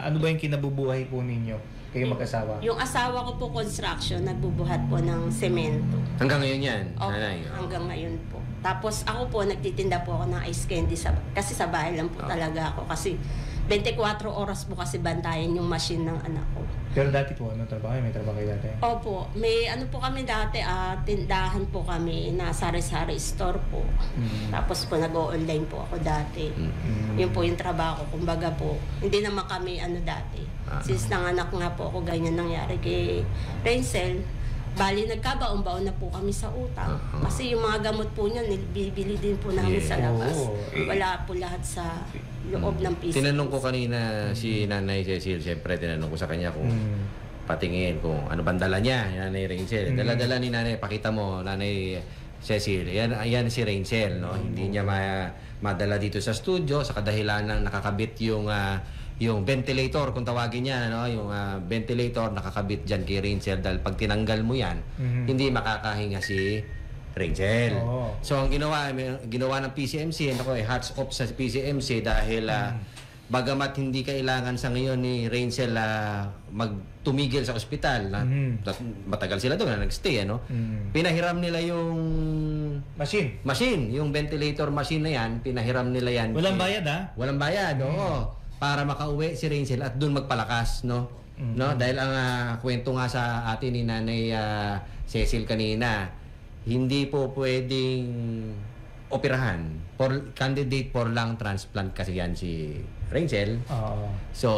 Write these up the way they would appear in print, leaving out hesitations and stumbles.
Ano ba yung kinabubuhay po ninyo? Kayo mag-asawa? Yung asawa ko po construction, nagbubuhat po ng semento. Hanggang ngayon yan, Opo, nanay? hanggang ngayon po. Tapos ako po, nagtitinda po ako ng ice candy kasi sa bahay lang po talaga ako. Kasi 24 oras po kasi bantayan yung machine ng anak ko. Pero dati po, ano trabaho? May trabaho kayo dati? Opo, may ano po kami dati, tindahan po kami na sari-sari store po. Tapos po nag-o-online po ako dati. Yun po yung trabaho ko. Kumbaga po, hindi naman kami ano dati. Since nanganak nga po ako, ganyan nangyari kay Renzel. Bali, nagkabaon-baon na po kami sa utang. Kasi yung mga gamot po niya, bibili din po namin sa labas. Wala po lahat sa loob ng PCMC. Tinanong ko kanina si Nanay Cecil, siyempre tinanong ko sa kanya kung patingin kung ano bang dala niya, Nanay Rainsel. Dala-dala ni Nanay, pakita mo, Nanay Cecil. Yan si Rainsel, no? Hindi niya madala dito sa studio sa kadahilan ng nakakabit yung ventilator, kung tawagin niya, no? Yung ventilator nakakabit dyan kay Rainsel dahil pag tinanggal mo yan, hindi makakahinga si Rainsel. So ang ginawa ng PCMC, hats off sa PCMC dahil bagamat hindi kailangan sa ngayon ni Rainsel magtumigil sa ospital, matagal sila doon na nagstay, ano? Pinahiram nila yung machine, yung ventilator machine na yan, pinahiram nila yan. Walang bayad, ha? Walang bayad, oo. Para makauwi si Rainsel at doon magpalakas, no? No, dahil ang kwento nga sa atin ni Nanay Cecil kanina, hindi po pwedeng operahan. Candidate for lung transplant kasi yan si Rainsel. So,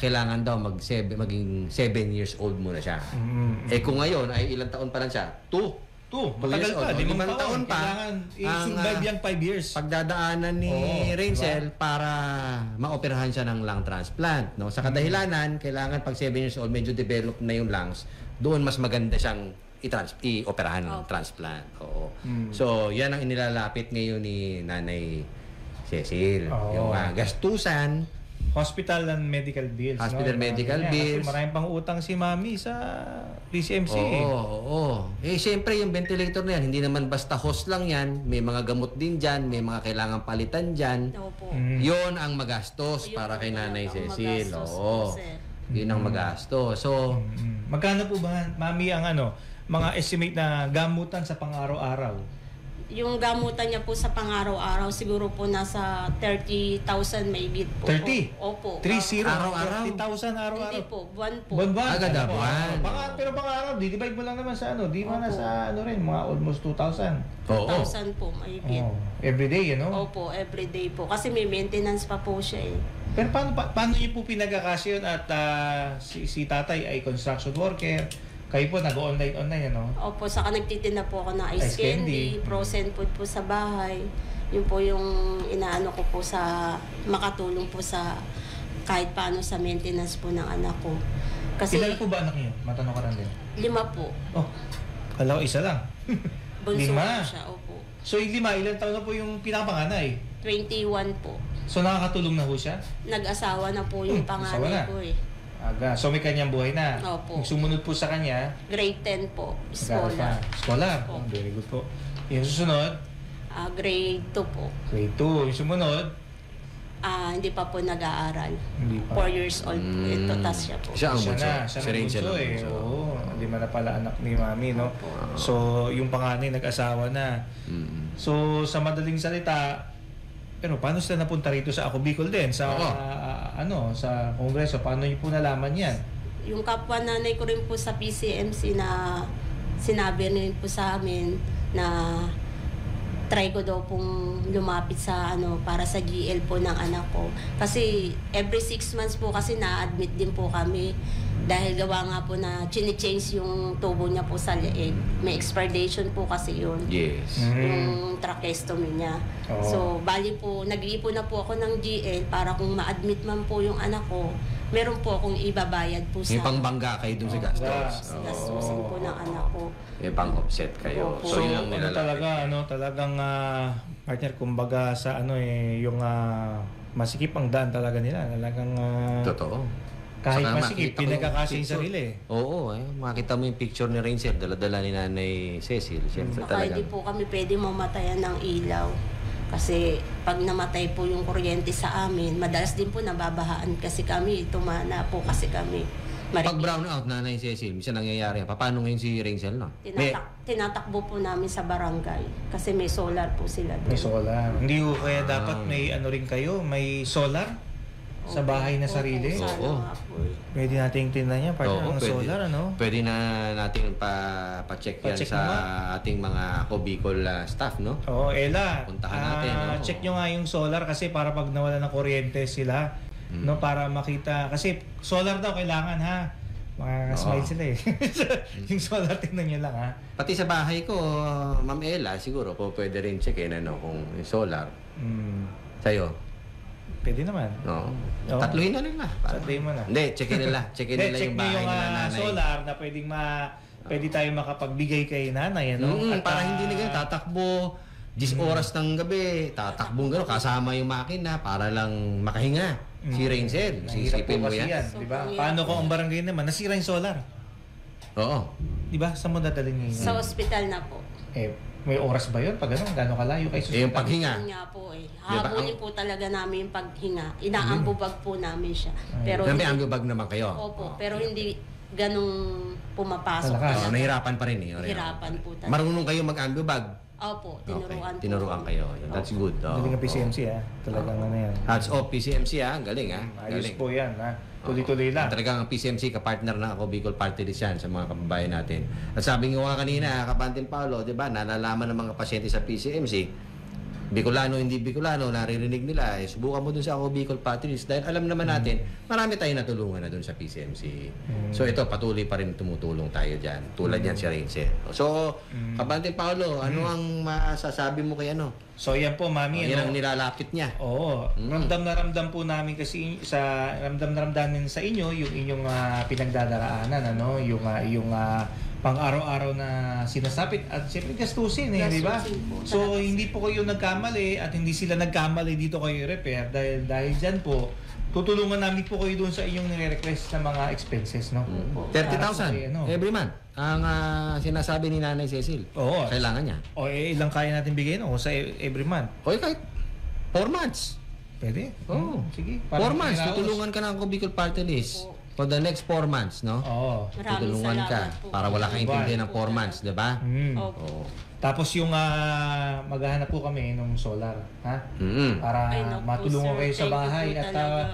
kailangan daw maging 7 years old muna siya. Kung ngayon ay ilang taon pa lang siya? 2. Matagal pa, 5 taon pa. Kailangan i-survive yung 5 years. Pagdadaanan ni Rainsel para maoperahan siya ng lung transplant. No? Sa kadahilanan, kailangan pag 7 years old, medyo develop na yung lungs, doon mas maganda siyang i-operahan ng transplant. Oo. So, yan ang inilalapit ngayon ni Nanay Cecil. Yung gastusan, hospital and medical bills. Hospital medical bills. Kasi maraming pang utang si Mami sa PCMC. Oo. Siyempre yung ventilator na yan, hindi naman basta host lang yan. May mga gamot din dyan, may mga kailangan palitan dyan. Yun ang magastos para kay Nanay Cecil. Yun ang magastos. So, magkano po ba, Mami, ang mga estimate na gamutan sa pang-araw-araw? Yung gamutan niya po sa pang-araw-araw, siguro po nasa 30,000 maigit po. 30? Opo. 30? Araw-araw? 30,000 araw-araw? Hindi po, buwan po. Buwan-buwan? Agad buwan. Pero pang-araw, divide mo lang naman sa di ba nasa rin, mga almost 2,000. 2,000 po, maigit. Everyday, Opo, everyday po. Kasi may maintenance pa po siya Pero paano niyo po pinagkakasya yun at si tatay ay construction worker? Kayo po nag-online, Opo, saka nagtitinda po ako ng ice candy, frozen food po sa bahay. Yun po yung inaano ko po sa makatulong po sa kahit paano sa maintenance po ng anak ko. Kasi ilan po ba anak niyo? Matanong ka rin din. 5 po. Kala ko isa lang. Bunso 5? po siya, opo. So yung 5, ilang taon na po yung pinakapanganay? 21 po. So nakakatulong na po siya? Nag-asawa na po yung panganay ko Aga. So may kanyang buhay na. Opo. Yung sumunod po sa kanya, Grade 10 po, scholar. Scholar. Opo. Very good po. Yung susunod, Grade 2 po. grade 2. Yung sumunod, Hindi pa po nag-aaral. Hindi pa. 4 years old po. Ito, tas siya po. siya ang bunso. Siya Si na Rainsel bunso ang bunso. Oo. Hindi man na pala anak ni Mami, no? So, yung panganay nag-asawa na. So, sa madaling salita, pero paano sila napunta rito sa Ako Bicol din? Sa, sa Kongreso? Paano niyo po nalaman yan? Yung kapwa nanay ko rin po sa PCMC na sinabi rin po sa amin na try ko daw pong lumapit sa para sa GL po ng anak ko. Kasi every 6 months po kasi na-admit din po kami dahil gawa nga po na chine-change yung tubo niya po sa leeg. May expiration po kasi yun. Yes. Yung tracheostomy niya. So, bali po, nag-iipon na po ako ng GL para kung ma-admit man po yung anak ko, meron po akong ibabayad po sa... May pangbangga kayo dun sa gastos. gastusin po ng anak ko. May pang-offset kayo. Opo. So, yun ang nilalapit. Talagang partner, kumbaga sa yung masikip ang daan talaga nila. Talagang Totoo. kahit Saka masikip, makita ko pinagkakasya yung picture. sarili. Oo, makita mo yung picture ni Rainsel, dala-dala ni Nanay Cecil. Siyempre Saka talagang... hindi po kami pwede mamatayan ng ilaw. Kasi pag namatay po yung kuryente sa amin, madalas din po nababahaan kasi kami, tumana po kasi kami. Pag brownout, Nanay Cecil, minsan nangyayari. Paano ngayon si Rainsel, no? Tinatakbo po namin sa barangay kasi may solar po sila doon. May solar. Hindi ko kaya dapat may ano rin kayo, may solar sa bahay na sarili. Oo. Pwede nating tingnan niya, partner ng solar, ano? Pwede na natin pa-check yan sa ating mga Bicol staff, no? Oo, Ella. Puntahan natin, no? Check nyo nga yung solar kasi para pag nawala ng kuryente sila, no, para makita. Kasi solar daw kailangan, ha? Smile sila eh. Yung solar, tingnan nyo lang, ha? Pati sa bahay ko, Ma'am Ella, siguro po pwede rin checkin kung yung solar. Sa'yo? Pwede naman. No. Oo. Tatluhin na nila. Sabihin mo na. Hindi, checkin nila. Checkin nila Check yung nyo bahay yung nila nanay. solar na pwede tayo makapagbigay kay nanay, ano? At, para hindi na ganyan, tatakbo. 10 oras ng gabi, tatakbong gano'n, kasama yung makina para lang makahinga. Si Rainsel, sisipin mo yan. Diba? Paano kung ang barangay naman, nasira yung solar? Oo. Diba? Saan mo dadalhin ngayon? Sa ospital na po. May oras ba yun? Pag gano'n, gano'n kalayo kayo sa Yung paghinga. Yun nga po eh. Habulin po talaga namin yung paghinga. Inaambubag po namin siya. Pero May ambubag naman kayo. Opo, pero hindi ganung pumapasok. Malakas. Nahirapan pa rin eh. Hirapan po talaga. Marunong kayo mag-ambubag. Opo, tinuruan po. Tinuruan kayo. That's good. Galing ang PCMC, ha? Talagang ano yan. Hats off PCMC ha. Galing ha. Ayos Galing. po yan, ha? Tuloy-tuloy lang. Talagang ang PCMC, kapartner na ako, Bicol Party List yan sa mga kababayan natin. At sabi nga kanina, Kapantin Paolo, di ba, nalalaman ng mga pasyente sa PCMC, Bicolano, hindi Bicolano, naririnig nila, subukan mo dun sa ako Bicol Party List dahil alam naman natin, marami tayong natulungan na dun sa PCMC. So ito, patuloy pa rin tumutulong tayo dyan. Tulad yan si Rainsel. So, Kapantin Paolo, ano ang masasabi mo kay ano? So yan po, Mami. Yan ang nilalapit niya. Oo. Ramdam na ramdam po namin kasi ramdam na ramdam din sa inyo yung inyong pinagdadaraanan, ano, yung pang-araw-araw na sinasapit at siyempre gastusin di ba? So hindi po kayo nagkamali at hindi sila nagkamali dito kayo i-repair dahil diyan po tutulungan namin po kayo doon sa inyong nire-request na mga expenses, no? 30,000 every month ang sinasabi ni Nanay Cecil. Oo. Kailangan niya. O ilang kaya natin bigay no sa every month? O kahit 4 months. Pwede? Oo. Sige. 4 months, tutulungan ka ng Bicol Party List. For the next 4 months, no? Oo. Tutulungan ka para wala kang intindihan ng 4 months, di ba? Opo. Tapos yung maghahanap po kami ng solar, ha? Para Ay, naku, matulungan sir. kayo sa Thank you bahay po at talaga.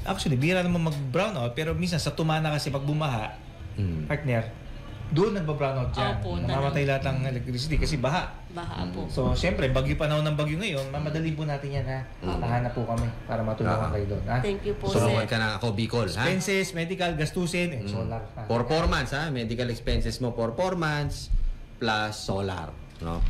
actually bira naman mag-brownout pero minsan sa tumana kasi pag bumaha, partner, doon nagba-brownout dyan. Opo, Namamatay lahat ng electricity kasi baha. Baha po. So, siyempre, panahon ng bagyo ngayon, mamadali po natin yan, ha? Nahanap po kami para matulungan kayo doon, ha? Thank you po, Tulungan sir. ka ng ako Bicol, ha? Expenses, medical, gastusin, and solar. Ha? For 4 months, ha? Medical expenses mo for 4 months plus solar, no?